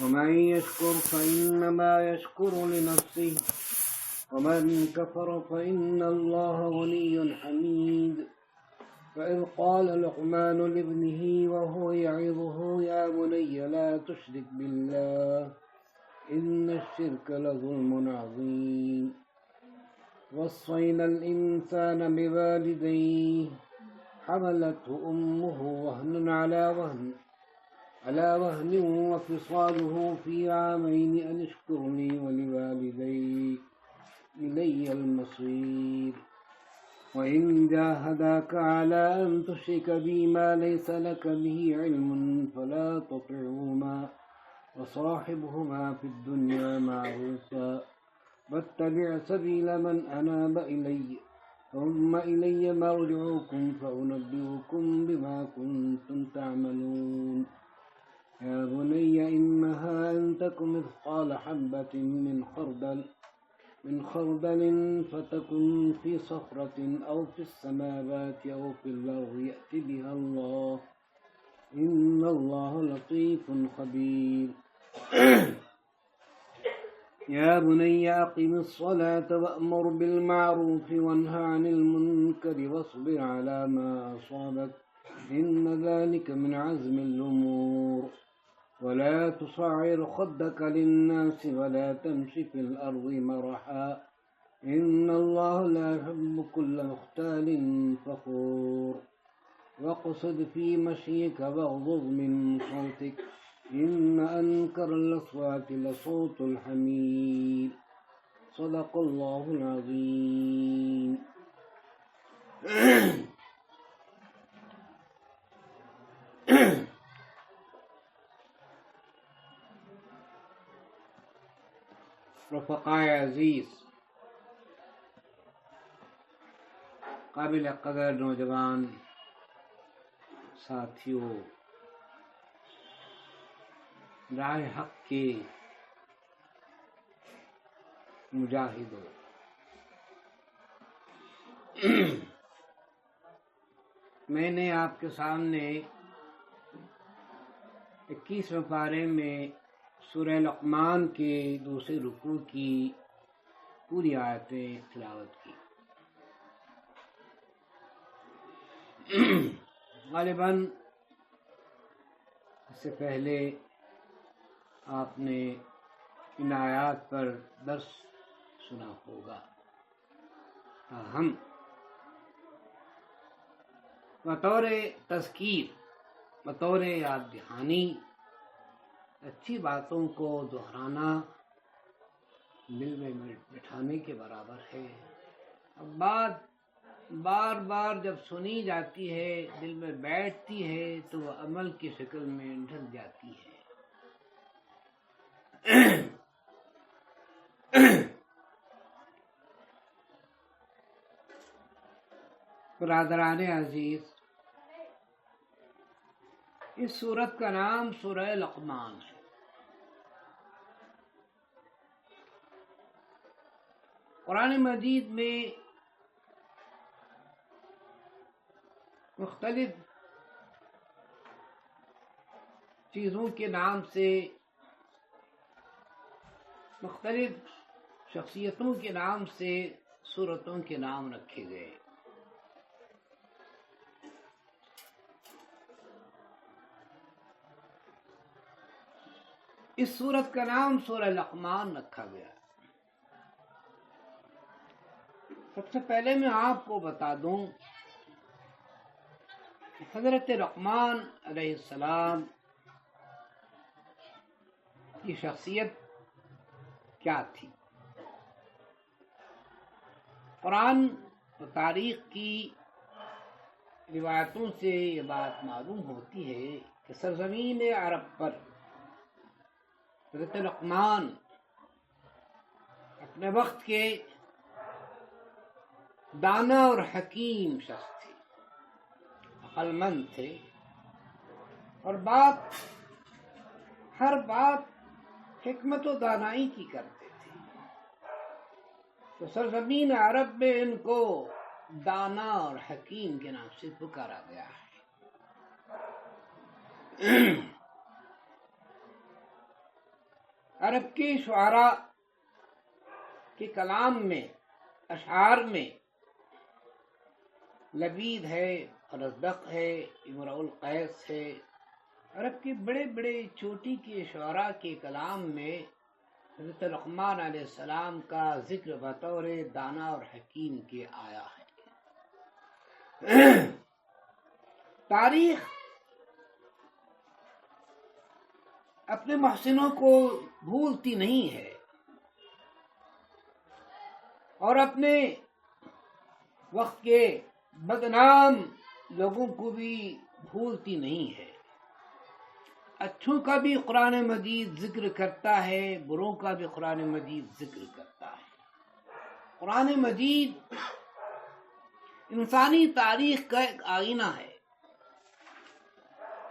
ومن يشكر فإنما يشكر لنفسه ومن كفر فإن الله غني حميد فإذ قال لقمان لابنه وهو يعظه يا بني لا تشرك بالله إن الشرك لظلم عظيم وصينا الإنسان بوالديه حملته أمه وهنا على وهن وفصاله في عامين أن اشكر لي ولوالديك إلي المصير وإن جاهداك على أن تشرك بي ما ليس لك به علم فلا تطعهما وصاحبهما في الدنيا معروفا واتبع سبيل من أناب إلي ثم إلي مرجعكم فأنبئكم بما كنتم تعملون يا بني إنها أن تك مثقال حبة من خردل فتكن في صخرة أو في السماوات أو في الأرض يأت بها الله إن الله لطيف خبير يا بني أقم الصلاة وأمر بالمعروف وانه عن المنكر واصبر على ما أصابك إن ذلك من عزم الأمور ولا تصعر خدك للناس ولا تمش في الأرض مرحا إن الله لا يحب كل مختال فخور واقصد في مشيك واغضض من صوتك إن أنكر الأصوات لصوت الحمير صدق الله العظيم. رفقائے عزیز، قابل قدر نوجوان ساتھیوں، راہ حق کے مجاہدوں، میں نے آپ کے سامنے 21ویں پارے میں سورہ لقمان کے دوسرے رکوع کی پوری آیتیں تلاوت کی۔ غالباً اس سے پہلے آپ نے ان آیات پر درس سنا ہوگا، تاہم بطور تذکیر، بطور یاد دہانی اچھی باتوں کو دہرانا دل میں بٹھانے کے برابر ہے۔ اب بات بار بار جب سنی جاتی ہے، دل میں بیٹھتی ہے، تو وہ عمل کی شکل میں ڈھل جاتی ہے۔ برادران عزیز، اس سورت کا نام سورہ لقمان ہے۔ قرآن مجید میں مختلف چیزوں کے نام سے، مختلف شخصیتوں کے نام سے سورتوں کے نام رکھے گئے۔ اس سورت کا نام سورہ لقمان رکھا گیا۔ سب سے پہلے میں آپ کو بتا دوں کہ حضرت لقمان علیہ السلام کی شخصیت کیا تھی۔ قرآن و تاریخ کی روایتوں سے یہ بات معلوم ہوتی ہے کہ سرزمین عرب پر حضرت لقمان اپنے وقت کے دانا اور حکیم شخص تھے، عقل مند تھے، اور ہر بات حکمت و دانائی کی کرتے تھے۔ تو سرزمین عرب میں ان کو دانا اور حکیم کے نام سے پکارا گیا ہے۔ عرب کے شعراء کے کلام میں، اشعار میں لبید ہے، فرزدق ہے، امرؤ القیس ہے، عرب کے بڑے بڑے چوٹی کے شعراء کے کلام میں حضرت لقمان علیہ السلام کا ذکر بطور دانا اور حکیم کے آیا ہے۔ تاریخ اپنے محسنوں کو بھولتی نہیں ہے اور اپنے وقت کے بدنام لوگوں کو بھی بھولتی نہیں ہے۔ اچھوں کا بھی قرآن مجید ذکر کرتا ہے، بروں کا بھی قرآن مجید ذکر کرتا ہے۔ قرآن مجید انسانی تاریخ کا ایک آئینہ ہے،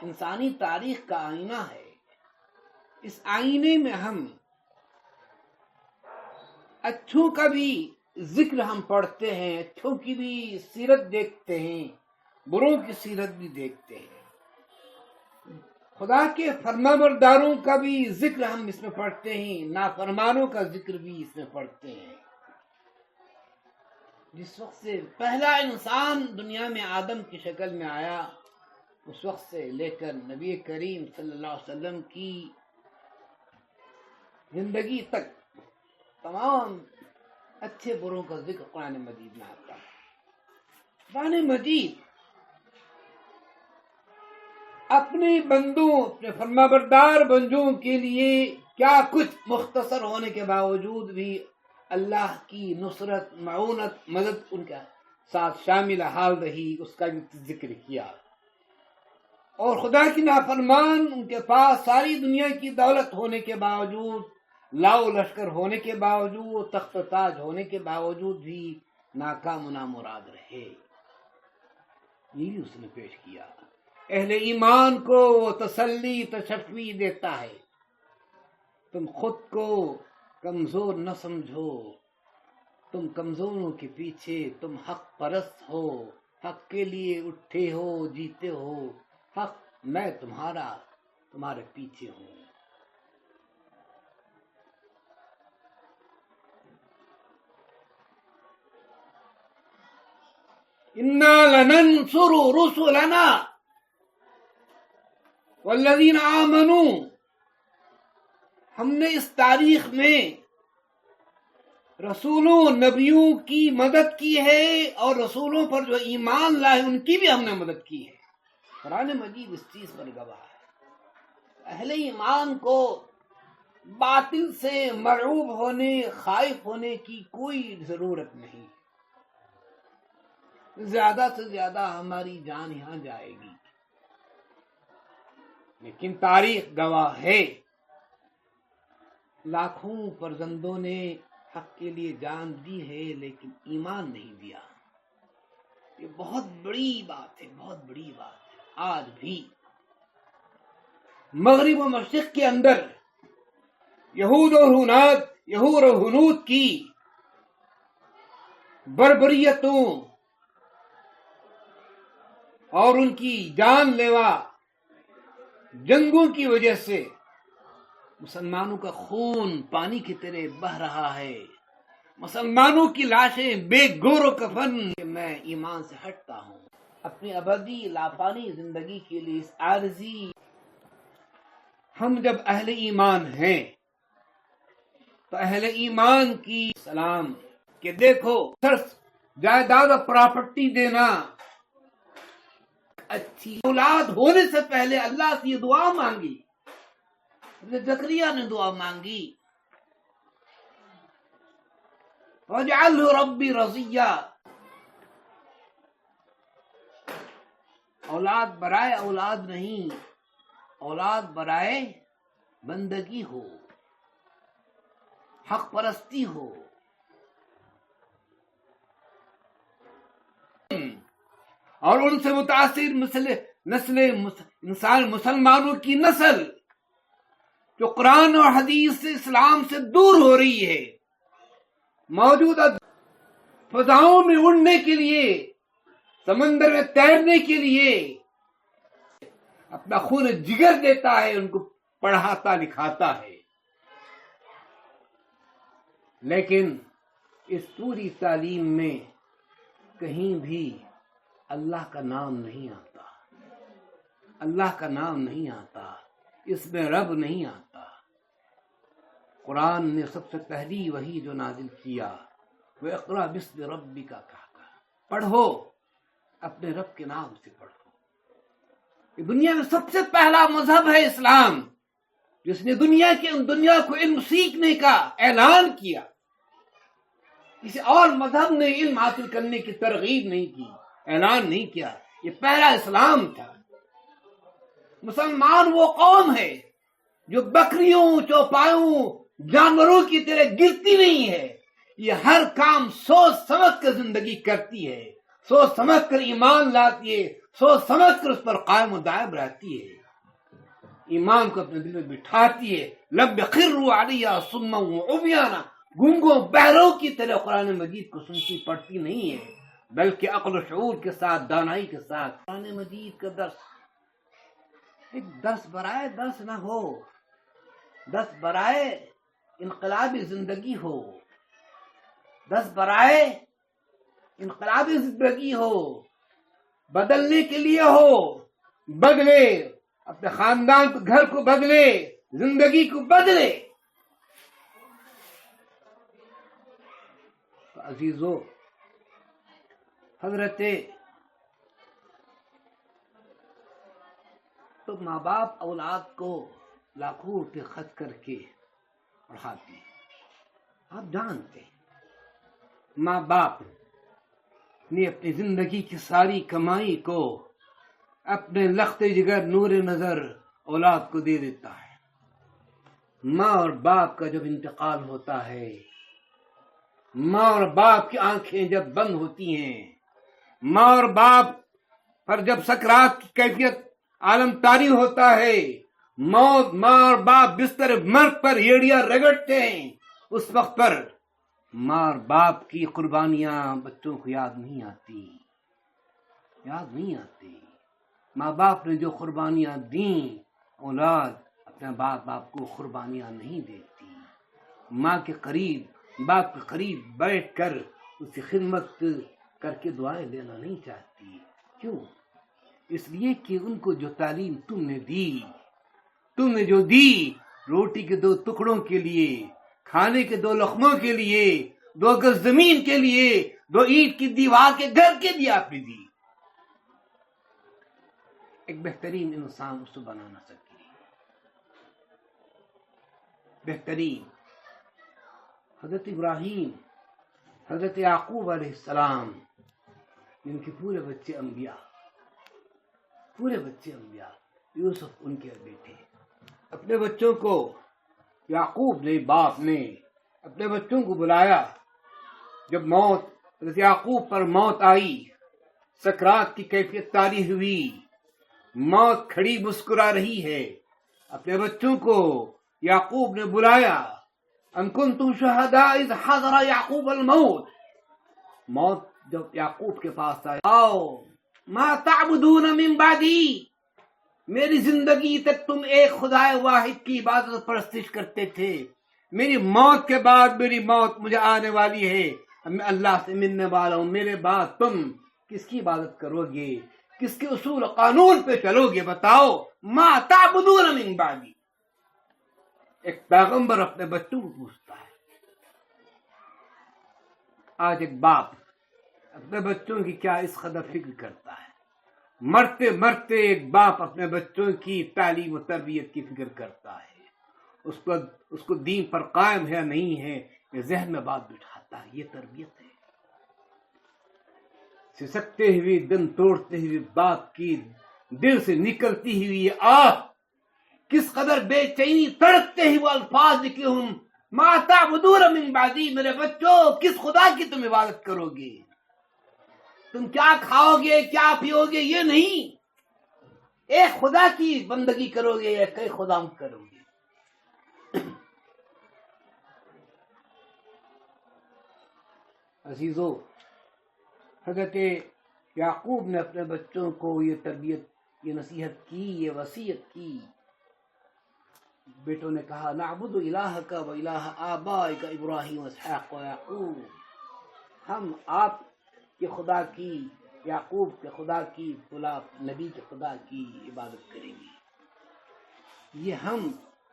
انسانی تاریخ کا آئینہ ہے۔ اس آئینے میں ہم اچھوں کا بھی ذکر ہم پڑھتے ہیں، اچھوں کی بھی سیرت دیکھتے ہیں، بروں کی سیرت بھی دیکھتے ہیں۔ خدا کے فرمانبرداروں کا بھی ذکر ہم اس میں پڑھتے ہیں، نافرمانوں کا ذکر بھی اس میں پڑھتے ہیں۔ جس وقت سے پہلا انسان دنیا میں آدم کی شکل میں آیا، اس وقت سے لے کر نبی کریم صلی اللہ علیہ وسلم کی زندگی تک تمام اچھے بروں کا ذکر قرآن مجید میں آتا ہے۔ قرآن مجید اپنے بندوں، اپنے فرمانبردار بندوں کے لیے کیا کچھ مختصر ہونے کے باوجود بھی اللہ کی نصرت، معونت، مدد ان کے ساتھ شامل حال رہی، اس کا بھی ذکر کیا۔ اور خدا کی نافرمان ان کے پاس ساری دنیا کی دولت ہونے کے باوجود، لاؤ لشکر ہونے کے باوجود، تخت و تاج ہونے کے باوجود بھی ناکام و نامراد رہے۔ یہ اس نے پیش کیا۔ اہل ایمان کو وہ تسلی، تشفی دیتا ہے، تم خود کو کمزور نہ سمجھو، تم کمزوروں کے پیچھے، تم حق پرست ہو، حق کے لیے اٹھے ہو، جیتے ہو، حق میں تمہارے پیچھے ہوں۔ انا لننصر رسلنا والذین آمنوا، ہم نے اس تاریخ میں رسولوں، نبیوں کی مدد کی ہے، اور رسولوں پر جو ایمان لائے ان کی بھی ہم نے مدد کی ہے۔ قرآن مجید اس چیز پر گواہ ہے۔ اہل ایمان کو باطل سے مرعوب ہونے، خائف ہونے کی کوئی ضرورت نہیں۔ زیادہ سے زیادہ ہماری جان یہاں جائے گی، لیکن تاریخ گواہ ہے، لاکھوں فرزندوں نے حق کے لیے جان دی ہے لیکن ایمان نہیں دیا۔ یہ بہت بڑی بات ہے، بہت بڑی بات ہے۔ آج بھی مغرب و مشرق کے اندر یہود اور ہنود کی بربریتوں اور ان کی جان لیوا جنگوں کی وجہ سے مسلمانوں کا خون پانی کی طرح بہہ رہا ہے، مسلمانوں کی لاشیں بے گور و کفن۔ میں ایمان سے ہٹتا ہوں، اپنی ابدی لافانی زندگی کے لیے اس عارضی۔ ہم جب اہل ایمان ہیں تو اہل ایمان کی سلام کہ دیکھو جائیداد اور پراپرٹی دینا، اچھی اولاد ہونے سے پہلے اللہ سے یہ دعا مانگی، زکریا نے دعا مانگی، وَاجْعَلْهُ رَبِّي رَضِيًّا، اولاد برائے اولاد نہیں، اولاد برائے بندگی ہو، حق پرستی ہو۔ اور ان سے متاثر نسل انسان مسلمانوں کی نسل جو قرآن اور حدیث سے، اسلام سے دور ہو رہی ہے، موجودہ فضاؤں میں اڑنے کے لیے، سمندر میں تیرنے کے لیے اپنا خون جگر دیتا ہے، ان کو پڑھاتا لکھاتا ہے۔ لیکن اس پوری تعلیم میں کہیں بھی اللہ کا نام نہیں آتا، اللہ کا نام نہیں آتا، اس میں رب نہیں آتا۔ قرآن نے سب سے پہلی وحی جو نازل کیا وہ اقرأ باسم ربک کا کہا، پڑھو اپنے رب کے نام سے پڑھو۔ یہ دنیا میں سب سے پہلا مذہب ہے اسلام، جس نے دنیا کو علم سیکھنے کا اعلان کیا۔ کسی اور مذہب نے علم حاصل کرنے کی ترغیب نہیں کی، اعلان نہیں کیا، یہ پہلا اسلام تھا۔ مسلمان وہ قوم ہے جو بکریوں، چوپایوں، جانوروں کی طرح گرتی نہیں ہے، یہ ہر کام سوچ سمجھ کر زندگی کرتی ہے، سوچ سمجھ کر ایمان لاتی ہے، سوچ سمجھ کر اس پر قائم و دائم رہتی ہے، ایمان کو اپنے دل میں بٹھاتی ہے۔ لب خروا علیہ صما وعمیانا، گنگوں بہروں کی طرح قرآن مجید کو سنتی پڑھتی نہیں ہے، بلکہ عقل و شعور کے ساتھ، دانائی کے ساتھ قرآن مجید کا درس ایک دس برائے دس نہ ہو، دس برائے انقلابی زندگی ہو، دس برائے انقلابی زندگی ہو، بدلنے کے لیے ہو، بدلے اپنے خاندان کو، گھر کو بدلے، زندگی کو بدلے۔ تو عزیزو، حضرت تو ماں باپ اولاد کو لاکھوں روپے خرچ کر کے پڑھاتے ہیں۔ آپ جانتے ہیں ماں باپ نے اپنی زندگی کی ساری کمائی کو، اپنے لخت جگر، نور نظر اولاد کو دے دیتا ہے۔ ماں اور باپ کا جب انتقال ہوتا ہے، ماں اور باپ کی آنکھیں جب بند ہوتی ہیں، ماں اور باپ پر جب سکرات کی کیفیت عالم طاری ہوتا ہے، موت، ماں اور باپ بستر مرگ پر ایڑیاں رگڑتے ہیں، اس وقت پر ماں اور باپ کی قربانیاں بچوں کو یاد نہیں آتی، یاد نہیں آتی۔ ماں باپ نے جو قربانیاں دیں، اولاد اپنے باپ کو قربانیاں نہیں دیتی۔ ماں کے قریب، باپ کے قریب بیٹھ کر اس کی خدمت کر کے دعائیں لینا نہیں چاہتی۔ کیوں؟ اس لیے کہ ان کو جو تعلیم تم نے دی، تم نے جو دی، روٹی کے دو ٹکڑوں کے لیے، کھانے کے دو لقموں کے لیے، 2 گز زمین کے لیے، 2 اینٹ کی دیوار کے گھر کے لیے آپ نے دی۔ ایک بہترین انسان اس کو بنا نہ سکے، بہترین حضرت ابراہیم، حضرت یعقوب علیہ السلام، جن کے پورے بچے انبیاء، یوسف ان کے بیٹے، اپنے بچوں کو، یعقوب نے، باپ نے اپنے بچوں کو بلایا۔ جب موت، حضرت یعقوب پر موت آئی، سکرات کی کیفیت طاری ہوئی، موت کھڑی مسکرا رہی ہے، اپنے بچوں کو یعقوب نے بلایا۔ ان کنتم شہداء اذ حضر یعقوب الموت، موت جب یعقوب کے پاس آئے، آؤ ما تعبدون من بعدی، میری زندگی تک تم ایک خدا واحد کی عبادت و پرستش کرتے تھے، میری موت کے بعد، میری موت مجھے آنے والی ہے، میں اللہ سے ملنے والا ہوں، میرے بعد تم کس کی عبادت کرو گے، کس کے اصول و قانون پہ چلو گے، بتاؤ۔ ما تعبدون من بعدی، ایک پیغمبر اپنے بچوں کو پوچھتا ہے۔ آج ایک باپ اپنے بچوں کی کیا اس قدر فکر کرتا ہے، مرتے مرتے ایک باپ اپنے بچوں کی تعلیم و تربیت کی فکر کرتا ہے، اس کو دین پر قائم ہے نہیں ہے، یہ ذہن میں بات بٹھاتا ہے، یہ تربیت ہے۔ سسکتے ہوئے، دن توڑتے ہوئے باپ کی دل سے نکلتی ہوئی یہ آہ، کس قدر بے چینی تڑپتے ہوئے الفاظ لکھے ہوں، ما تعبدون من بعدی، میرے بچوں کس خدا کی تم عبادت کرو گے، تم کیا کھاؤ گے، کیا پیو گے، یہ نہیں، ایک خدا کی بندگی کرو گے یا کئی خدا کرو گے۔ عزیزو، حضرت یعقوب نے اپنے بچوں کو یہ تربیت، یہ نصیحت کی، یہ وصیت کی، بیٹوں نے کہا نعبد الہک و الہ آبائک ابراہیم و اسحاق و یعقوب، ہم آپ کے خدا کی، یعقوب کے خدا کی، فلاں نبی کے خدا کی عبادت کریں گے۔ یہ ہم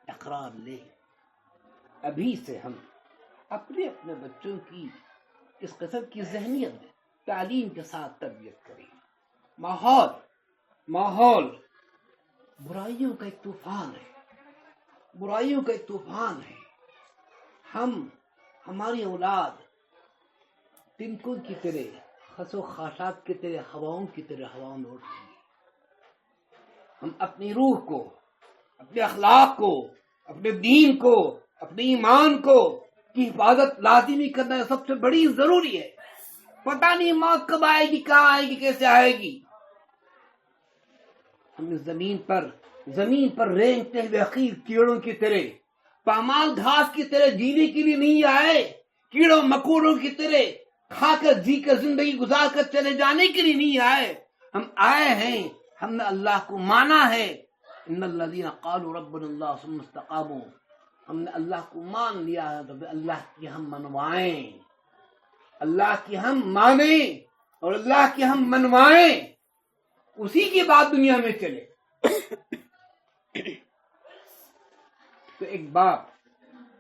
اقرار لیں، ابھی سے ہم اپنے اپنے بچوں کی اس قسم کی ذہنیت میں تعلیم کے ساتھ تربیت کریں۔ ماحول برائیوں کا ایک طوفان ہے، برائیوں کا ایک طوفان ہے۔ ہماری اولاد تنکوں کی طرح، خس و خاشاک کی طرح، ہواؤں کی طرح ہواؤں میں اٹھ رہی ہے۔ ہم اپنی روح کو، اپنے اخلاق کو، اپنے دین کو، اپنے ایمان کو کی حفاظت لازمی کرنا سب سے بڑی ضروری ہے۔ پتہ نہیں موت کب آئے گی، کہاں آئے گی، کیسے آئے گی۔ ہم اس زمین پر رینگتے ہوئے حقیر کیڑوں کی طرح، پامال گھاس کی طرح جینے کے لیے نہیں آئے، کیڑوں مکوڑوں کی طرح کھا کر جی کر زندگی گزار کر چلے جانے کے لیے نہیں آئے۔ ہم آئے ہیں، ہم نے اللہ کو مانا ہے۔ ان الذین قالوا ربنا اللہ ثم استقاموا، ہم نے اللہ کو مان لیا ہے تو اللہ کی ہم منوائیں، اللہ کی ہم مانیں اور اللہ کی ہم منوائیں، اسی کی بات دنیا میں چلے۔ تو ایک باپ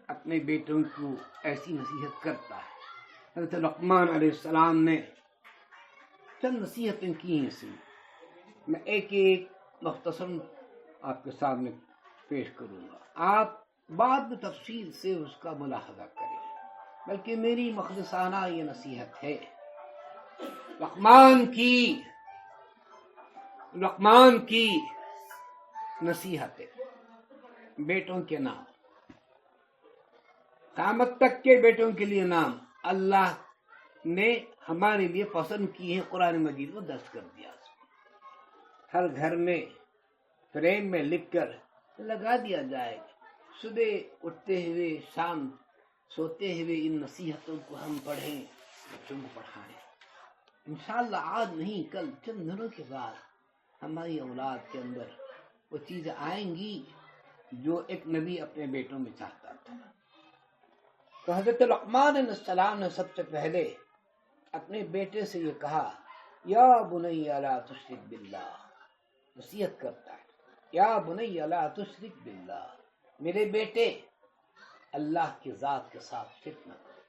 اپنے بیٹوں کو ایسی نصیحت کرتا ہے۔ حضرت لقمان علیہ السلام نے چند نصیحتیں کی ہیں، سے میں ایک مختصر آپ کے سامنے پیش کروں گا، آپ بعد میں تفصیل سے اس کا ملاحظہ کریں، بلکہ میری مخلصانہ یہ نصیحت ہے۔ لقمان کی نصیحت ہے، بیٹوں کے نام، قیامت تک کے بیٹوں کے لیے نام اللہ نے ہمارے لیے پسند کی ہے، قرآن مجید کو درج کر دیا، ہر گھر میں فریم میں لکھ کر لگا دیا جائے گا۔ صبح اٹھتے ہوئے، شام سوتے ہوئے ان نصیحتوں کو ہم پڑھیں، بچوں کو پڑھائیں۔ انشاءاللہ آج نہیں، کل چند دنوں کے بعد ہماری اولاد کے اندر وہ چیزیں آئیں گی جو ایک نبی اپنے بیٹوں میں چاہتا تھا۔ تو حضرت لقمان علیہ السلام نے سب سے پہلے اپنے بیٹے سے یہ کہا، یا بنی لا تشرک باللہ، نصیحت کرتا ہے، یا بنی لا تشرک باللہ، میرے بیٹے اللہ کی ذات کے ساتھ شرک نہ کرو۔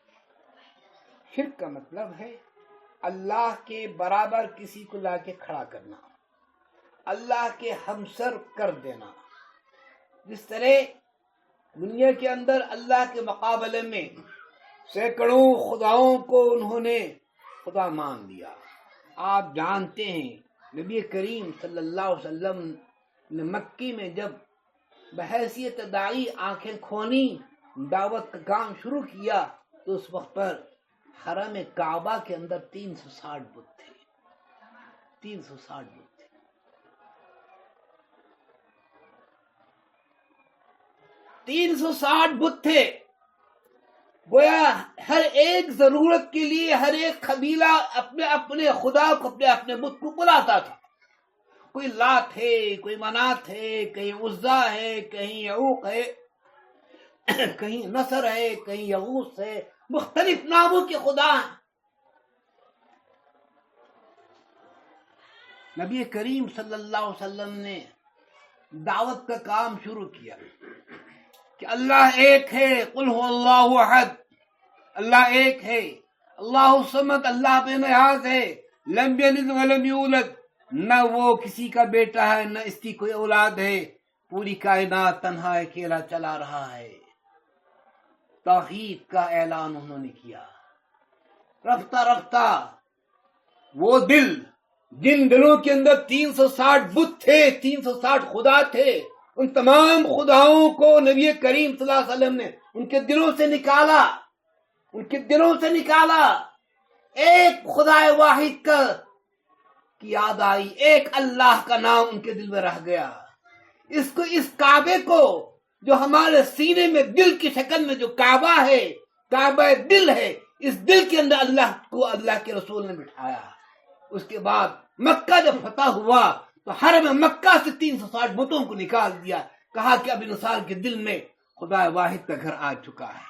شرک کا مطلب ہے اللہ کے برابر کسی کو لا کے کھڑا کرنا، اللہ کے ہمسر کر دینا۔ جس طرح دنیا کے اندر اللہ کے مقابلے میں سینکڑوں خداؤں کو انہوں نے خدا مان لیا۔ آپ جانتے ہیں نبی کریم صلی اللہ علیہ وسلم نے مکی میں جب بحیثیت داعی آنکھیں کھولی، دعوت کا کام شروع کیا، تو اس وقت پر حرم کعبہ کے اندر 360 بت تھے، 360 بت تھے۔ 360 بت تھے، گویا ہر ایک ضرورت کے لیے ہر ایک قبیلہ اپنے اپنے خدا کو، اپنے اپنے بت کو بلاتا تھا۔ کوئی لات ہے، کوئی منات ہے، کہیں عزا ہے، کہیں یعوق ہے، کہیں نصر ہے، کہیں یغوث ہے، مختلف ناموں کے خدا ہیں۔ نبی کریم صلی اللہ علیہ وسلم نے دعوت کا کام شروع کیا کہ اللہ ایک ہے، قل هو اللہ احد، اللہ ایک ہے، اللہ الصمد، اللہ بے نیاز ہے، لم یلد ولم یولد، نہ وہ کسی کا بیٹا ہے، نہ اس کی کوئی اولاد ہے، پوری کائنات تنہا اکیلا چلا رہا ہے۔ توحید کا اعلان انہوں نے کیا۔ رفتہ رفتہ وہ دل، جن دلوں کے اندر 360 بت تھے، 360 خدا تھے، ان تمام خداؤں کو نبی کریم صلی اللہ علیہ وسلم نے ان کے دلوں سے نکالا، ان کے دلوں سے نکالا۔ ایک خدا واحد کا کی یاد آئی، ایک اللہ کا نام ان کے دل میں رہ گیا۔ اس کعبے کو جو ہمارے سینے میں دل کی شکل میں جو کعبہ ہے، کعبہ دل ہے، اس دل کے اندر اللہ کو اللہ کے رسول نے بٹھایا۔ اس کے بعد مکہ جب فتح ہوا تو حرم مکہ سے 360 بتوں کو نکال دیا، کہا کہ اب انسان کے دل میں خدا واحد کا گھر آ چکا ہے،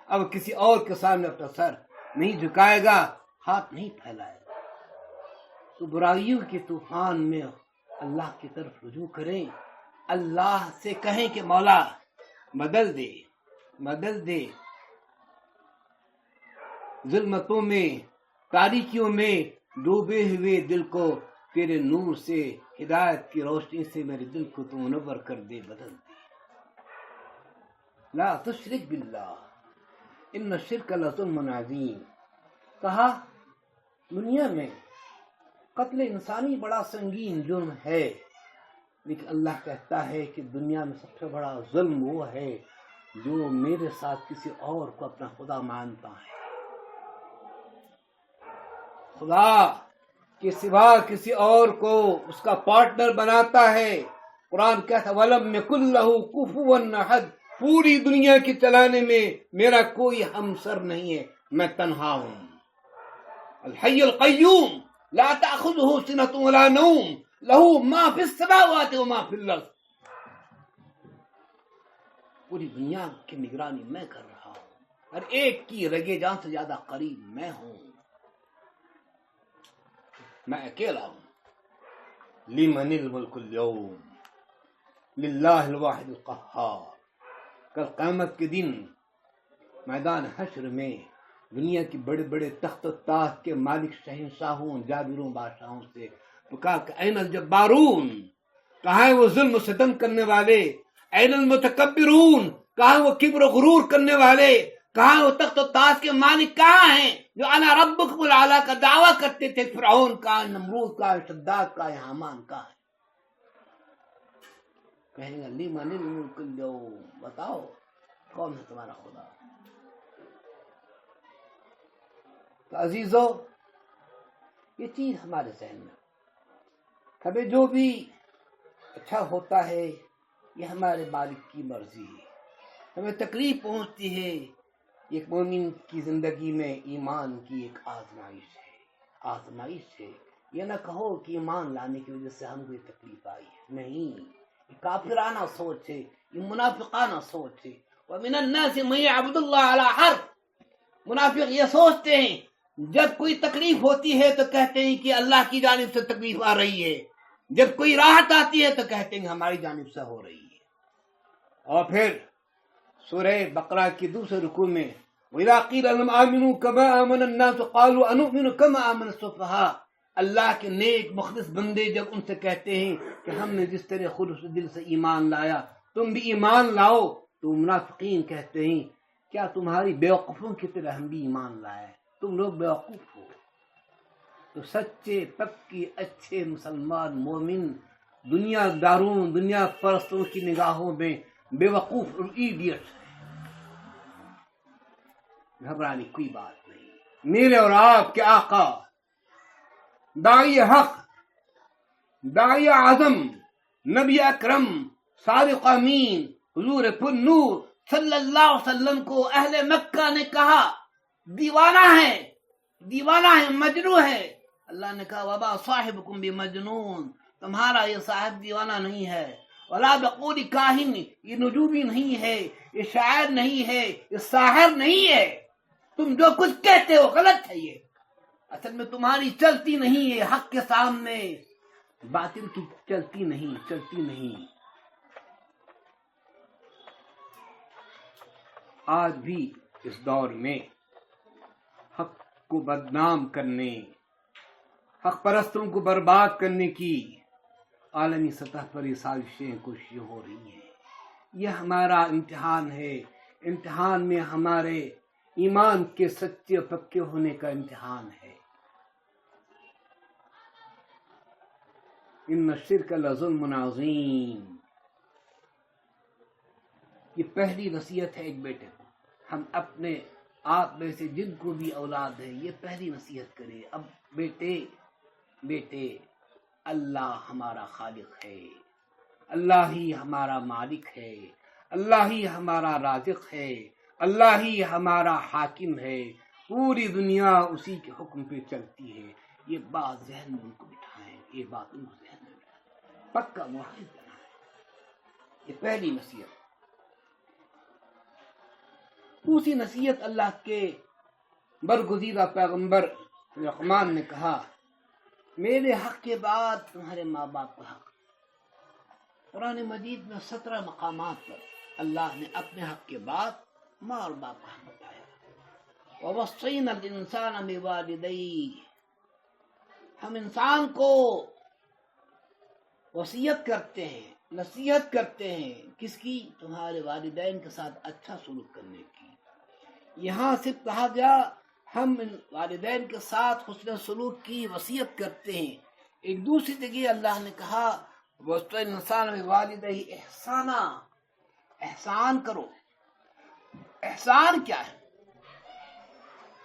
اب کسی اور کے سامنے اپنا سر نہیں جھکائے گا، ہاتھ نہیں پھیلائے گا۔ تو برائیوں کے طوفان میں اللہ کی طرف رجوع کریں، اللہ سے کہیں کہ مولا بدل دے، بدل دے، ظلمتوں میں، تاریکیوں میں ڈوبے ہوئے دل کو تیرے نور سے، ہدایت کی روشنی سے میرے دل کو تو منور کر دے، بدل دے۔ لا تشرک باللہ ان الشرک لظلم عظیم۔ کہا دنیا میں قتل انسانی بڑا سنگین جرم ہے، لیکن اللہ کہتا ہے کہ دنیا میں سب سے بڑا ظلم وہ ہے جو میرے ساتھ کسی اور کو اپنا خدا مانتا ہے، خدا کے سوا کسی اور کو اس کا پارٹنر بناتا ہے۔ قرآن کہتا ہے وَلَمْ يَكُنْ لَهُ كُفُوًا أَحَدٌ، پوری دنیا کی چلانے میں میرا کوئی ہمسر نہیں ہے، میں تنہا ہوں۔ الحی القیوم لا تأخذه سنة ولا نوم له ما في السماوات وما في الارض۔ پوری دنیا کی نگرانی میں کر رہا ہوں، ہر ایک کی رگے جان سے زیادہ قریب میں ہوں، میں اکیلا ہوں۔ لمن الملک اليوم للہ الواحد القہار۔ کل قیامت کے دن میدان حشر میں دنیا کی بڑے بڑے تخت و تاج کے مالک شہنشاہوں، جابروں، بادشاہوں سے پکار کہ این الجبارون، کہاں ہے وہ ظلم و ستم کرنے والے؟ این المتکبرون، کہاں وہ کبر و غرور کرنے والے؟ کہاں وہ تخت و تاج کے مالک کہاں ہیں جو انا ربکم الاعلی کا دعویٰ کرتے تھے؟ فرعون کا، نمرود کا، شداد کا، حامان کا ہے۔ کہیں گے لمن الملک اليوم، بتاؤ کون ہے تمہارا خدا؟ تو عزیزو، یہ چیز ہمارے ذہن میں، ہمیں جو بھی اچھا ہوتا ہے یہ ہمارے مالک کی مرضی ہے، ہمیں تکلیف پہنچتی ہے، ایک مومن کی زندگی میں ایمان کی ایک آزمائش ہے، آزمائش ہے۔ یہ نہ کہو کہ ایمان لانے کی وجہ سے ہم کو یہ تکلیف آئی ہے، نہیں، یہ کافرانہ سوچ ہے، یہ منافقانہ سوچ ہے۔ وَمِنَ النَّاسِ مَن يَعْبُدُ اللَّهَ عَلَىٰ حَرْفٍ، منافق یہ سوچتے ہیں جب کوئی تکلیف ہوتی ہے تو کہتے ہیں کہ اللہ کی جانب سے تکلیف آ رہی ہے، جب کوئی راحت آتی ہے تو کہتے ہیں ہماری جانب سے ہو رہی ہے۔ اور پھر سورہ بقرہ کی دوسرے رکوع میں وَإِذَا قِيلَ لَهُمْ آمِنُوا كَمَا آمَنَ النَّاسُ قَالُوا أَنُؤْمِنُ كَمَا آمَنَ السُّفَهَاءُ، اللہ کے نیک مخلص بندے جب ان سے کہتے ہیں کہ ہم نے جس طرح خود اس دل سے ایمان لایا تم بھی ایمان لاؤ، تو منافقین کہتے ہیں کیا تمہاری بیوقوفوں کی طرح ہم بھی ایمان لائے؟ تم لوگ بیوقوف ہو۔ تو سچے پکی اچھے مسلمان مومن دنیا داروں، دنیا پرستوں کی نگاہوں میں بیوقوف اور ایڈیٹ ہے۔ گھبرانے کوئی بات نہیں، میرے اور آپ کے آقا داعی حق، داعی اعظم، نبی اکرم، صادق امین، حضور پر نور صلی اللہ علیہ وسلم کو اہل مکہ نے کہا دیوانہ ہے، دیوانہ ہے، مجنون ہے۔ اللہ نے کہا وما صاحبکم بمجنون، تمہارا یہ صاحب دیوانہ نہیں ہے، ولا بقول کاہن، یہ نجومی نہیں ہے، یہ شاعر نہیں ہے، یہ ساحر نہیں ہے، تم جو کچھ کہتے ہو غلط ہے، یہ اصل میں تمہاری چلتی نہیں ہے، حق کے سامنے باطل کی چلتی نہیں، چلتی نہیں۔ آج بھی اس دور میں حق کو بدنام کرنے، حق پرستوں کو برباد کرنے کی عالمی سطح پر یہ سازشیں کوششیں ہو رہی ہیں۔ یہ ہمارا امتحان ہے، امتحان میں ہمارے ایمان کے سچے پکے ہونے کا امتحان ہے۔ ان الشرک لظلم عظیم، یہ پہلی نصیحت ہے ایک بیٹے کو۔ ہم اپنے آپ میں سے جن کو بھی اولاد ہے یہ پہلی نصیحت کرے، اب بیٹے اللہ ہمارا خالق ہے، اللہ ہی ہمارا مالک ہے، اللہ ہی ہمارا رازق ہے، اللہ ہی ہمارا حاکم ہے، پوری دنیا اسی کے حکم پہ چلتی ہے۔ یہ بات ذہن میں ان کو بٹھائیں، یہ بات ان کو ذہن میں بٹھائیں، پکا معاہد بنائیں۔ یہ پہلی نصیحت. دوسری نصیحت اللہ کے برگزیدہ پیغمبر لقمان نے کہا میرے حق کے بعد تمہارے ماں باپ کا حق. قرآن مجید میں 17 مقامات پر اللہ نے اپنے حق کے بعد ماں اور باپ کا حق بتایا. وَوَصَّيْنَا الْإِنسَانَ بِوَالِدَيْهِ، ہم انسان کو وصیت کرتے ہیں، نصیحت کرتے ہیں. کس کی؟ تمہارے والدین کے ساتھ اچھا سلوک کرنے کی. یہاں صرف کہا گیا ہم والدین کے ساتھ حسن سلوک کی وصیت کرتے ہیں. ایک دوسری جگہ اللہ نے کہا وَوَصَّيْنَا الْإِنسَانَ بِوَالِدَيْهِ إِحْسَانًا، احسان کرو. احسان کیا ہے؟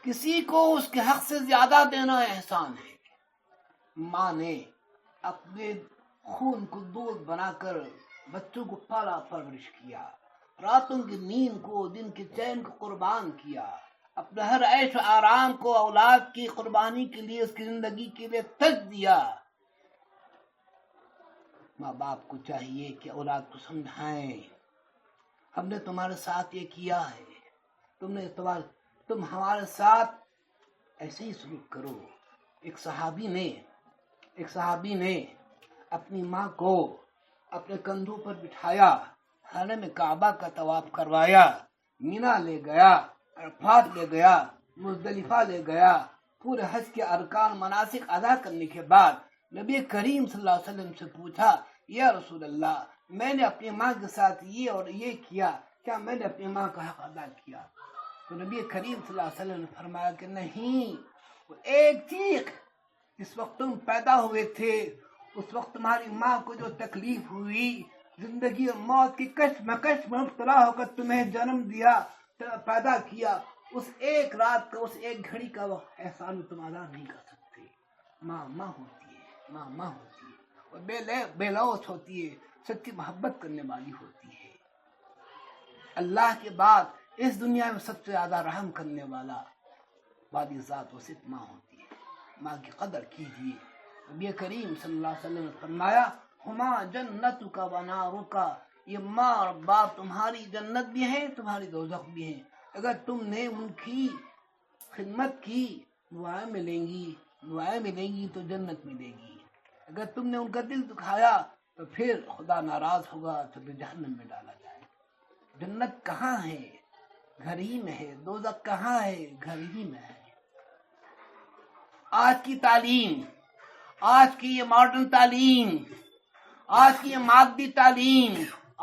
کسی کو اس کے حق سے زیادہ دینا احسان ہے. ماں نے اپنے خون کو دودھ بنا کر بچوں کو پالا پرورش کیا، راتوں کی نیند کو، دن کے چین کو قربان کیا، اپنے ہر عیش و آرام کو اولاد کی قربانی کے لیے، اس کی زندگی کے لیے تج دیا. ماں باپ کو چاہیے کہ اولاد کو سمجھائیں ہم نے تمہارے ساتھ یہ کیا ہے، تم ہمارے ساتھ ایسے ہی سلوک کرو. ایک صحابی نے اپنی ماں کو اپنے کندھوں پر بٹھایا، حرم کعبہ کا طواف کروایا، مینا لے گیا، عرفات لے گیا، مزدلفہ لے گیا. پورے حج کے ارکان مناسک ادا کرنے کے بعد نبی کریم صلی اللہ علیہ وسلم سے پوچھا یا رسول اللہ میں نے اپنی ماں کے ساتھ یہ اور یہ کیا، کیا میں نے اپنی ماں کا حق ادا کیا؟ تو نبی کریم صلی اللہ علیہ وسلم نے فرمایا کہ نہیں. وہ ایک چیخ، جس وقت تم پیدا ہوئے تھے اس وقت تمہاری ماں کو جو تکلیف ہوئی، زندگی اور موت کی کشمکش میں مبتلا ہو کر تمہیں جنم دیا، پیدا کیا، اس ایک رات کا، اس ایک گھڑی کا وہ احسان تم ادا نہیں کر سکتے. ماں ہوتی ہے، ماں ہوتی ہے، وہ بے لوث ہوتی ہے، سچی محبت کرنے والی ہوتی ہے. اللہ کے بعد اس دنیا میں سب سے زیادہ رحم کرنے والا والی ذات وہ صرف ماں ہوتی ہے. ماں کی قدر کیجیے. نبی کریم صلی اللہ علیہ وسلم نے فرمایا ہما جنتک و نارک، یہ ماں اور باپ تمہاری جنت بھی ہیں، تمہاری دوزخ بھی ہیں. اگر تم نے ان کی خدمت کی دعائیں ملیں گی تو جنت ملے گی. اگر تم نے ان کا دل دکھایا تو پھر خدا ناراض ہوگا تو پھر جہنم میں ڈالا جائے. جنت کہاں ہے؟ گھر ہی میں ہے. دوزخ کہاں ہے؟ گھر ہی میں ہے. آج کی تعلیم، آج کی یہ ماڈرن تعلیم، آج کی یہ مادی تعلیم،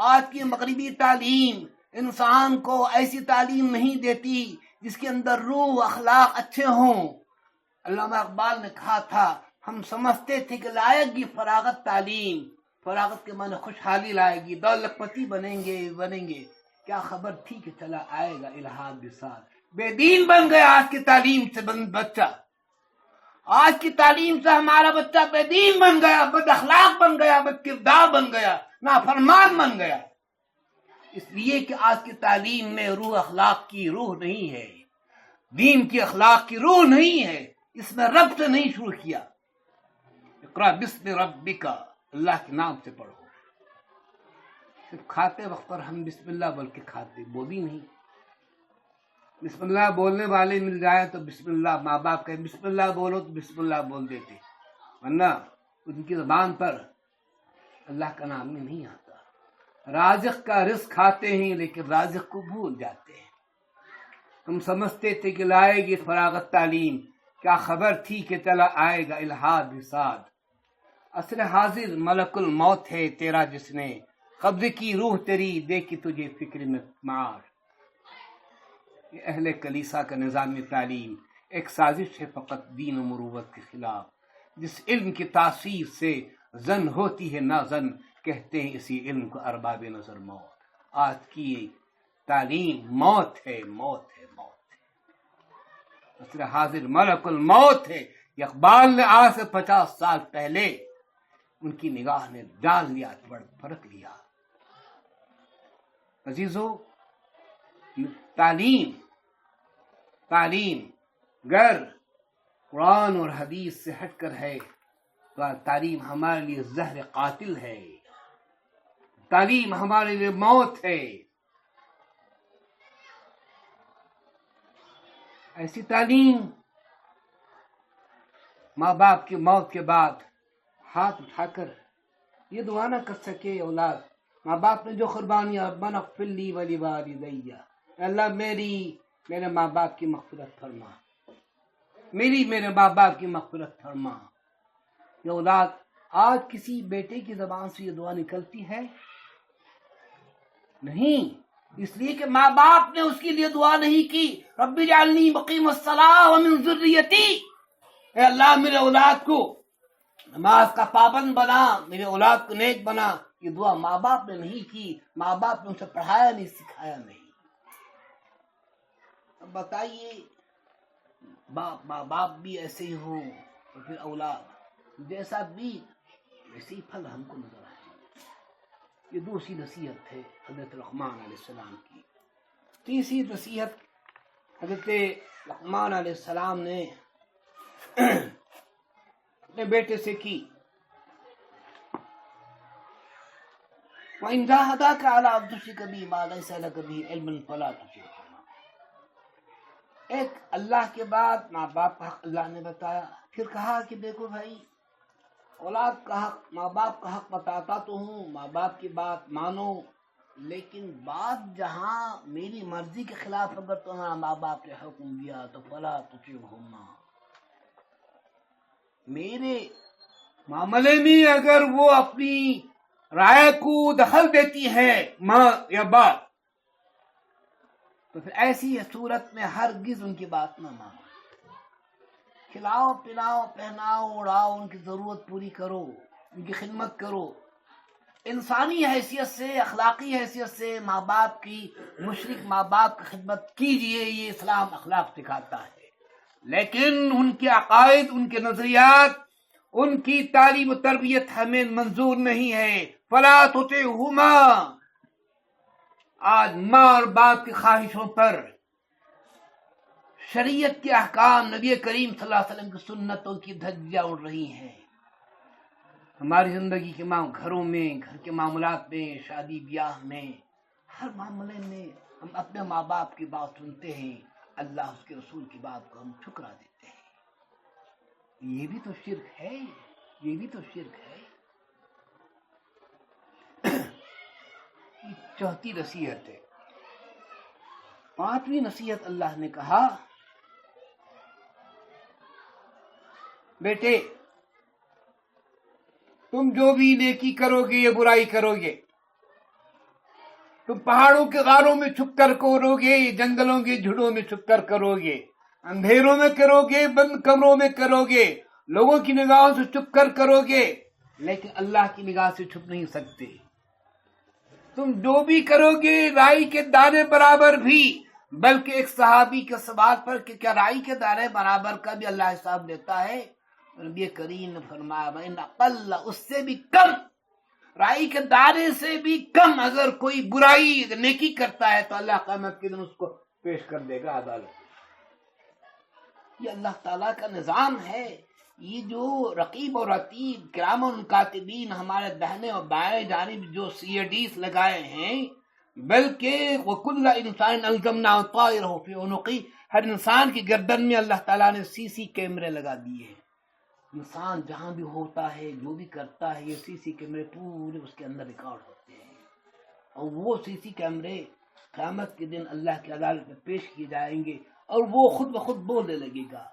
آج کی مغربی تعلیم انسان کو ایسی تعلیم نہیں دیتی جس کے اندر روح اخلاق اچھے ہوں. علامہ اقبال نے کہا تھا ہم سمجھتے تھے کہ لائے گی فراغت تعلیم، فراغت کے معنی خوشحالی لائے گی، دولت پتی بنیں گے. کیا خبر تھی کہ چلا آئے گا الہاد بسال. بے دین بن گیا آج کی تعلیم سے بچہ. آج کی تعلیم سے ہمارا بچہ بے دین بن گیا، بد اخلاق بن گیا، بد کردار بن گیا، نافرمان بن گیا. اس لیے کہ آج کی تعلیم میں روح اخلاق کی روح نہیں ہے، دین کی اخلاق کی روح نہیں ہے. اس میں رب سے نہیں شروع کیا. اقرا بسم ربک، اللہ کے نام سے پڑھو. صرف کھاتے وقت پر ہم بسم اللہ بول کے کھاتے، بولی نہیں. بسم اللہ بولنے والے مل جائے تو بسم اللہ، ماں باپ کہیں بسم اللہ بولو تو بسم اللہ بول دیتے، ورنہ ان کی زبان پر اللہ کا نام ہی نہیں آتا. رازق کا رزق کھاتے ہیں لیکن رازق کو بھول جاتے ہیں. تم سمجھتے تھے کہ لائے گی فراغت تعلیم، کیا خبر تھی کہ چلا آئے گا الہاد وساد. اصل حاضر ملک الموت ہے تیرا، جس نے قبض کی روح تیری دے کی تجھے فکر میں معاش. یہ اہل کلیسا کا نظام تعلیم ایک سازش ہے فقط دین و مروت کے خلاف. جس علم کی تاثیر سے زن ہوتی ہے نہ زن، کہتے ہیں اسی علم کو ارباب نظر موت. آج کی تعلیم موت ہے، موت ہے، موت ہے. اصل حاضر ملک الموت ہے. اقبال نے آج سے 50 سال پہلے ان کی نگاہ نے جان لیا، فرق لیا. عزیزو، تعلیم گر قرآن اور حدیث سے ہٹ کر ہے تو تعلیم ہمارے لیے زہر قاتل ہے. تعلیم ہمارے لیے موت ہے. ایسی تعلیم ماں باپ کی موت کے بعد ہاتھ اٹھا کر یہ دعا نہ کر سکے اولاد. ماں باپ نے جو قربانیاں ربنا اغفر لی ولوالدی، اللہ میرے ماں باپ کی مغفرت فرما، میرے ماں باپ کی مغفرت فرما. یہ اولاد آج کسی بیٹے کی زبان سے یہ دعا نکلتی ہے؟ نہیں، اس لیے کہ ماں باپ نے اس کے لیے دعا نہیں کی رب اجعلنی مقیم الصلاۃ ومن ذریتی، اے اللہ میرے اولاد کو نماز کا پابند بنا، میرے اولاد کو نیک بنا. یہ دعا ماں باپ نے نہیں کی، ماں باپ نے اسے پڑھایا نہیں، سکھایا نہیں. اب بتائیے ماں باپ بھی ایسے ہی ہوں اور پھر اولاد جیسا بھی ویسے ہی پھل ہم کو نظر آئے. یہ دوسری نصیحت ہے حضرت لقمان علیہ السلام کی. تیسری نصیحت حضرت لقمان علیہ السلام نے اپنے بیٹے سے کی، وَإِنْ جَاهَدَاكَ عَلَىٰ أَن تُشْرِكَ بِي مَا لَيْسَ لَكَ بِهِ عِلْمٌ فَلَا تُطِعْهُمَا. ایک اللہ کے بعد ماں باپ کا حق اللہ نے بتایا، پھر کہا کہ دیکھو بھائی اولاد کا حق، ماں باپ کا حق بتاتا تو ہوں، ماں باپ کی بات مانو، لیکن بات جہاں میری مرضی کے خلاف اگر تمہارا ماں باپ نے حکم دیا تو فلا تطیعہما، میرے معاملے میں اگر وہ اپنی رائے کو دخل دیتی ہے ماں یا باپ تو پھر ایسی صورت میں ہرگز ان کی بات نہ مانو. کھلاؤ پلاؤ پہناؤ اڑاؤ، ان کی ضرورت پوری کرو، ان کی خدمت کرو. انسانی حیثیت سے، اخلاقی حیثیت سے ماں باپ کی، مشرک ماں باپ کی خدمت کیجیے، یہ اسلام اخلاق سکھاتا ہے. لیکن ان کے عقائد، ان کے نظریات، ان کی تعلیم و تربیت ہمیں منظور نہیں ہے. فلا تطعہما، آج ماں اور باپ کی خواہشوں پر شریعت کے احکام، نبی کریم صلی اللہ علیہ وسلم کی سنتوں کی دھجیاں اڑ رہی ہیں. ہماری زندگی کے گھروں میں، گھر کے معاملات میں، شادی بیاہ میں، ہر معاملے میں ہم اپنے ماں باپ کی بات سنتے ہیں، اللہ اس کے رسول کی بات کو ہم ٹھکرا دیتے ہیں. یہ بھی تو شرک ہے، یہ بھی تو شرک ہے. چوتھی نصیحت ہے. پانچویں نصیحت اللہ نے کہا بیٹے تم جو بھی نیکی کرو گے یا برائی کرو گے، تم پہاڑوں کے غاروں میں چھپ کر کرو گے، جنگلوں کے جھڑوں میں چھپ کر کرو گے، اندھیروں میں کرو گے، بند کمروں میں کرو گے، لوگوں کی نگاہوں سے چھپ کر کرو گے، لیکن اللہ کی نگاہ سے چھپ نہیں سکتے. تم جو بھی کرو گے رائی کے دانے برابر بھی، بلکہ ایک صحابی کے سوال پر کہ کیا رائی کے دانے برابر کا بھی اللہ حساب لیتا ہے؟ نبی کریم نے فرمایا وَإِنْ أَقَلَّ، اس سے بھی کم، رائی کے دانے سے بھی کم اگر کوئی برائی نیکی کرتا ہے تو اللہ قیامت کے دن اس کو پیش کر دے گا عدالت. یہ اللہ تعالیٰ کا نظام ہے. یہ جو رقیب اور عتید کرام کاتبین ہمارے دہنے اور بائیں جانب جو CIDs لگائے ہیں، بلکہ وَكُلَّ إِنسَانٍ أَلْزَمْنَاهُ طَائِرَهُ فِي عُنُقِهِ، ہر انسان کی گردن میں اللہ تعالیٰ نے CC کیمرے لگا دیے ہیں. انسان جہاں بھی ہوتا ہے، جو بھی کرتا ہے، یہ CC کیمرے پورے اس کے اندر ریکارڈ ہوتے ہیں، اور وہ CC کیمرے قیامت کے دن اللہ کی عدالت میں پیش کیے جائیں گے، اور وہ خود بخود بولنے لگے گا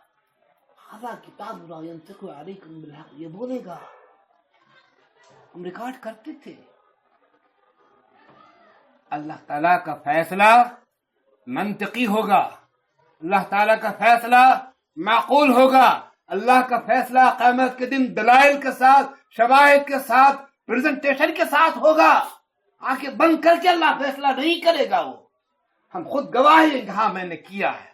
ہذا کتابنا ینطق علیکم بالحق، یہ بولے گا ہم ریکارڈ کرتے تھے. اللہ تعالیٰ کا فیصلہ منطقی ہوگا، اللہ تعالیٰ کا فیصلہ معقول ہوگا، اللہ کا فیصلہ قیامت کے دن دلائل کے ساتھ، شواہد کے ساتھ، پریزنٹیشن کے ساتھ ہوگا. آنکھیں بند کر کے اللہ فیصلہ نہیں کرے گا، وہ ہم خود گواہ ہیں کہ ہاں میں نے کیا ہے.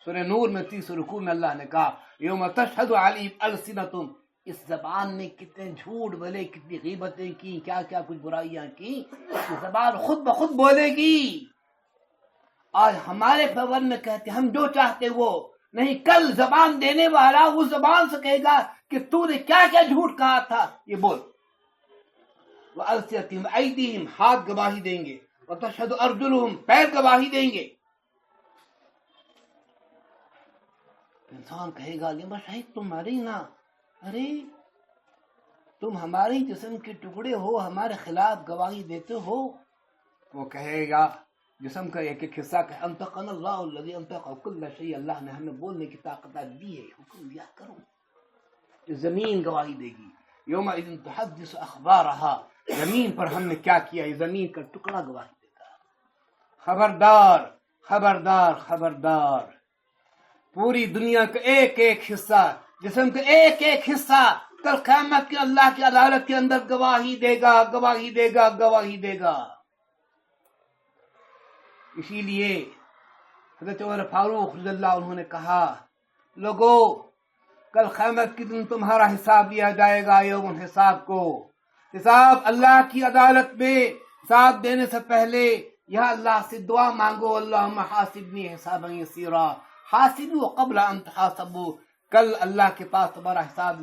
سورہ نور میں 30 رکوع میں اللہ نے کہا یوم تشہد علیہم السنتہم، اس زبان نے کتنے جھوٹ بولے، کتنی غیبتیں کی، کیا کیا کچھ برائیاں کی، یہ زبان خود بخود بولے گی. آج ہمارے فیور میں کہتے ہم جو چاہتے وہ نہیں، کل زبان دینے والا اس زبان سے کہے گا کہ تو نے کیا کیا جھوٹ کہا تھا، یہ بول. وَأَلْسِنَتِهِمْ أَيْدِيهِمْ ہاتھ گواہی دیں گے، وَتَشْهَدُ أَرْجُلُهُمْ پیر گواہی دیں گے۔ انسان کہے گا لِمَ شَهِدتُمْ عَلَيْنَا، ارے تم ہمارے جسم کے ٹکڑے ہو، ہمارے خلاف گواہی دیتے ہو۔ وہ کہے گا جسم کا ایک ایک حصہ کہ انطقنا اللہ الذی انطق کل شیء، اللہ نے ہمیں بولنے کی طاقت دی ہے، حکم دیا کرو۔ زمین گواہی دے گی، یومئذ تحدث اخبارها، زمین پر ہم نے کیا کیا، یہ زمین کا ٹکڑا گواہی دے گا۔ خبردار خبردار خبردار، پوری دنیا کا ایک ایک حصہ، جسم کا ایک ایک حصہ کل قیامت کے اللہ کی عدالت کے اندر گواہی دے گا، گواہی دے گا، گواہی دے گا۔ اسی لیے حضرت عمر فاروق رضی اللہ عنہ نے کہا لوگو کل قیامت کے دن تمہارا حساب لیا جائے گا، یوم الحساب کو، حساب اللہ کی عدالت میں حساب دینے سے پہلے یا اللہ سے دعا مانگو، اللہم حاسبنی حسابا یسیرا، حاسبوا قبل ان تحاسبوا، کل اللہ کے پاس تمہارا حساب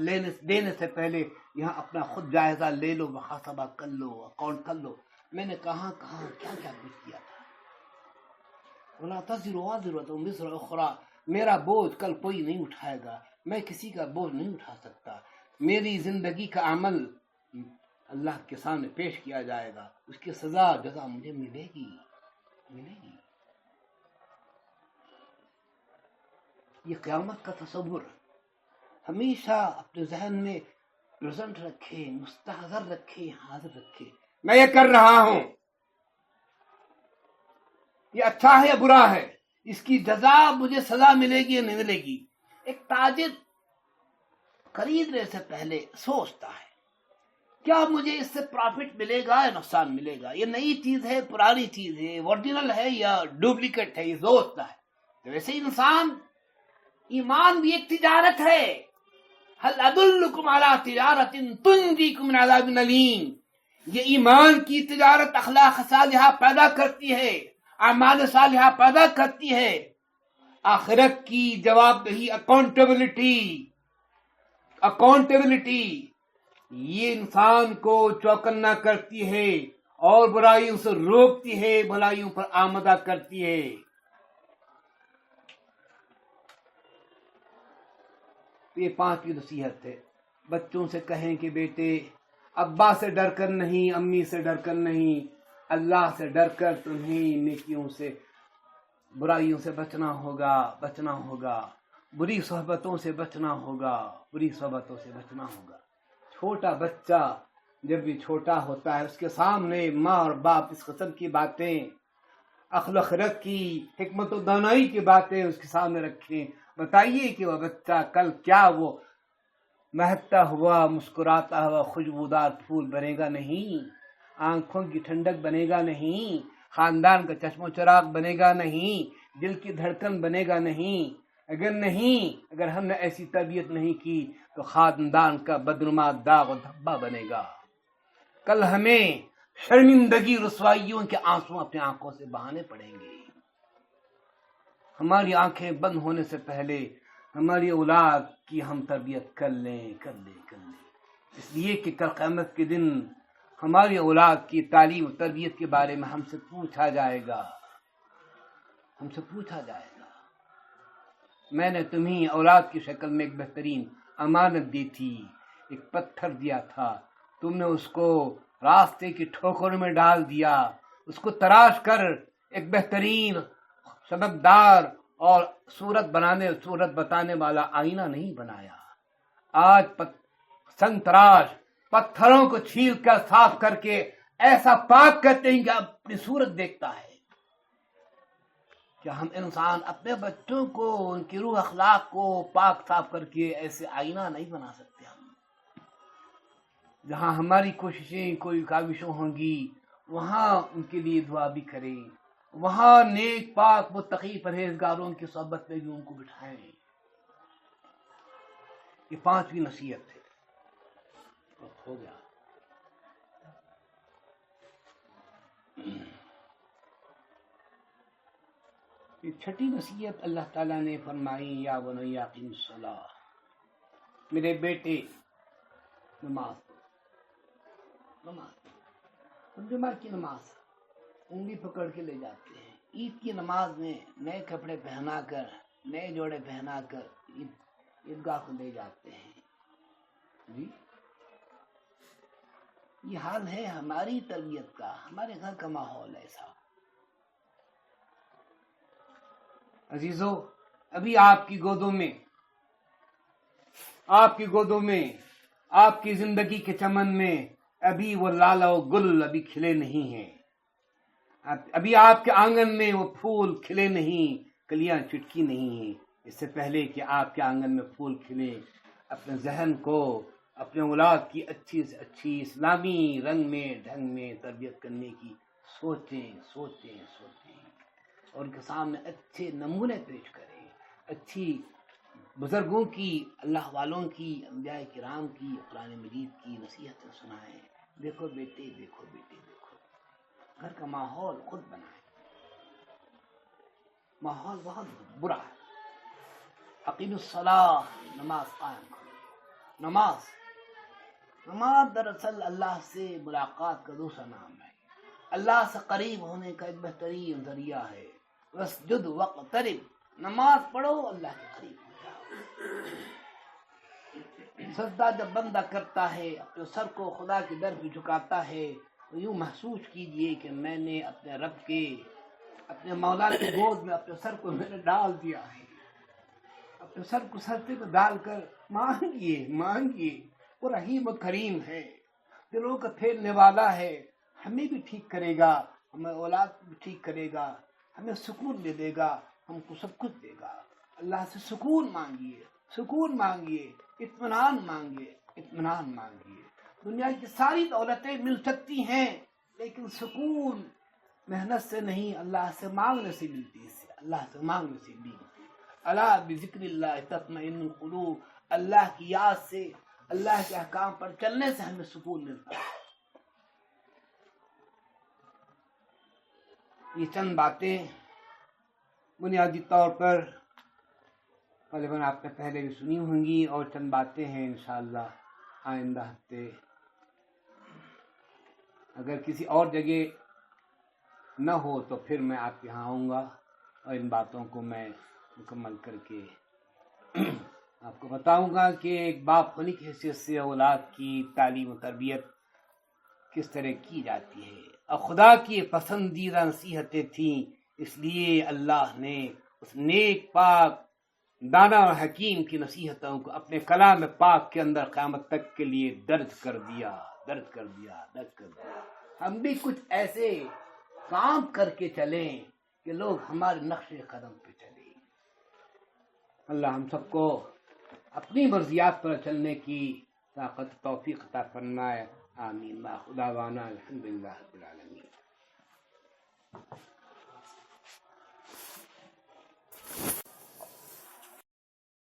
دینے سے پہلے یہاں اپنا خود جائزہ لے لو، محاسبہ کر لو، اکاؤنٹ کر لو، میں نے کہاں کہاں کیا کیا کچھ کیا تھا۔ وَلَا تَزِرُ وَازِرَةٌ وِزْرَ أُخْرَىٰ، میرا بوجھ کل کوئی نہیں اٹھائے گا، میں کسی کا بوجھ نہیں اٹھا سکتا، میری زندگی کا عمل اللہ کے سامنے پیش کیا جائے گا، اس کی سزا جزا مجھے ملے گی، ملے گی۔ یہ قیامت کا تصور ہمیشہ اپنے ذہن میں پریزنٹ رکھے، مستحضر رکھے، حاضر رکھے، میں یہ کر رہا ہوں، یہ اچھا ہے یا برا ہے، اس کی جزا مجھے سزا ملے گی یا نہیں ملے گی۔ ایک تاجر خریدنے سے پہلے سوچتا ہے کیا مجھے اس سے پرافٹ ملے گا یا نقصان ملے گا، یہ نئی چیز ہے، پرانی چیز ہے، اوریجنل ہے یا ڈپلیکیٹ ہے، یہ سوچتا ہے۔ تو ویسے انسان ایمان بھی ایک تجارت ہے، هل ادلکم علی تجارت تنجیکم من عذاب الیم، یہ ایمان کی تجارت اخلاق صالحہ پیدا کرتی ہے، اعمال صالحہ پیدا کرتی ہے، آخرت کی جواب دہی، اکاؤنٹیبلٹی یہ انسان کو چوکنا کرتی ہے اور برائیوں سے روکتی ہے، بھلائیوں پر آمدہ کرتی ہے۔ یہ پانچویں نصیحت ہے، بچوں سے کہیں کہ بیٹے ابا سے ڈر کر نہیں، امی سے ڈر کر نہیں، اللہ سے ڈر کر تمہیں نیکیوں سے، برائیوں سے بچنا ہوگا، بچنا ہوگا، بری صحبتوں سے بچنا ہوگا، بری صحبتوں سے بچنا ہوگا۔ چھوٹا بچہ جب بھی چھوٹا ہوتا ہے اس کے سامنے ماں اور باپ اس قسم کی باتیں، عقل و خرد کی، حکمت و دانائی کی باتیں اس کے سامنے رکھیں، بتائیے کہ وہ بچہ کل کیا وہ مہکتا ہوا، مسکراتا ہوا خوشبودار پھول بنے گا نہیں، آنکھوں کی ٹھنڈک بنے گا نہیں، خاندان کا چشم و چراغ بنے گا نہیں، دل کی دھڑکن بنے گا نہیں۔ اگر ہم نے ایسی تربیت نہیں کی تو خاندان کا بدنما داغ و دھبا بنے گا، کل ہمیں شرمندگی رسوائیوں کے آنسو اپنی آنکھوں سے بہانے پڑیں گے۔ ہماری آنکھیں بند ہونے سے پہلے ہماری اولاد کی ہم تربیت کر لیں۔ اس لیے کہ کل قیامت کے دن ہماری اولاد کی تعلیم و تربیت کے بارے میں ہم سے پوچھا جائے گا، میں نے تمہیں اولاد کی شکل میں ایک بہترین امانت دی تھی، ایک پتھر دیا تھا، تم نے اس کو راستے کی ٹھوکروں میں ڈال دیا، اس کو تراش کر ایک بہترین سبکدار اور صورت بتانے والا آئینہ نہیں بنایا۔ آج سنگ تراش پتھروں کو چھیل کر صاف کر کے ایسا پاک کرتے ہیں کہ اپنی صورت دیکھتا ہے۔ کیا ہم انسان اپنے بچوں کو، ان کی روح اخلاق کو پاک صاف کر کے ایسے آئینہ نہیں بنا سکتے؟ ہم جہاں ہماری کوششیں کوئی کاوشوں ہوں گی وہاں ان کے لیے دعا بھی کریں، وہاں نیک پاک متقی پرہیزگاروں کی صحبت میں بھی ان کو بٹھائیں۔ یہ پانچویں نصیحت ہے، ہو گیا۔ یہ چھٹی نصیحت اللہ تعالیٰ نے فرمائی، یا بنی اقیم الصلاۃ، میرے بیٹے نماز پڑھو۔ جمعہ کی نماز انگلی پکڑ کے لے جاتے ہیں، عید کی نماز میں نئے کپڑے پہنا کر، نئے جوڑے پہنا کر عیدگاہ کو لے جاتے ہیں. جی یہ حال ہے ہماری تربیت کا، ہمارے گھر کا ماحول ایسا. عزیزو، ابھی آپ کی گودوں میں، آپ کی زندگی کے چمن میں ابھی وہ لالا و گل ابھی کھلے نہیں ہیں. ابھی آپ کے آنگن میں وہ پھول کھلے نہیں، کلیاں چٹکی نہیں ہیں. اس سے پہلے کہ آپ کے آنگن میں پھول کھلے، اپنے ذہن کو، اپنے اولاد کی اچھی سے اچھی اسلامی رنگ میں ڈھنگ میں تربیت کرنے کی سوچیں اور ان کے سامنے اچھے نمونے پیش کریں، اچھی بزرگوں کی، اللہ والوں کی، انبیاء کرام کی، قرآن مجید کی نصیحتیں سنائیں. دیکھو بیٹے، دیکھو بیٹے، دیکھو گھر کا ماحول خود بنائیں. ماحول بہت برا ہے. اقیم الصلاۃ، نماز قائم کرو. نماز دراصل اللہ سے ملاقات کا دوسرا نام ہے، اللہ سے قریب ہونے کا ایک بہترین ذریعہ ہے. واسجد واقترب، نماز پڑھو اللہ کے قریب ہو جاؤ. سجدہ جب بندہ کرتا ہے، اپنے سر کو خدا کے در پہ جھکاتا ہے، تو یوں محسوس کیجئے کہ میں نے اپنے رب کے، اپنے مولا کی گود میں اپنے سر کو میں نے ڈال دیا ہے. اپنے سر کو سجدے پہ ڈال کر مانگیے. وہ رحیم و کریم ہے، دلوں کا پھیرنے والا ہے. ہمیں بھی ٹھیک کرے گا، ہمیں اولاد بھی ٹھیک کرے گا، ہمیں سکون دے دے گا، ہم کو سب کچھ دے گا. اللہ سے سکون مانگیے، اطمینان مانگیے. دنیا کی ساری دولتیں مل سکتی ہیں، لیکن سکون محنت سے نہیں، اللہ سے مانگنے سے ملتی ہے. الا بذکر اللہ تطمئن القلوب، اللہ کی یاد سے، اللہ کے احکام پر چلنے سے ہمیں سکون ملتا ہے. یہ چند باتیں بنیادی طور پر غالباً آپ نے پہلے بھی سنی ہوں گی، اور چند باتیں ہیں انشاءاللہ آئندہ ہفتے اگر کسی اور جگہ نہ ہو تو پھر میں آپ کے یہاں آؤں گا، اور ان باتوں کو میں مکمل کر کے آپ کو بتاؤں گا کہ ایک باپ ہونے کی حیثیت سے اولاد کی تعلیم و تربیت کس طرح کی جاتی ہے. اور خدا کی پسندیدہ نصیحتیں تھیں، اس لیے اللہ نے اس نیک پاک دانا اور حکیم کی نصیحتوں کو اپنے کلام پاک کے اندر قیامت تک کے لیے درج کر دیا. ہم بھی کچھ ایسے کام کر کے چلیں کہ لوگ ہمارے نقش قدم پہ چلیں. اللہ ہم سب کو اپنی مرضیات پر چلنے کی طاقت توفیق عطا فرمائے. آمین. خدا وانا الحمدللہ رب العالمین.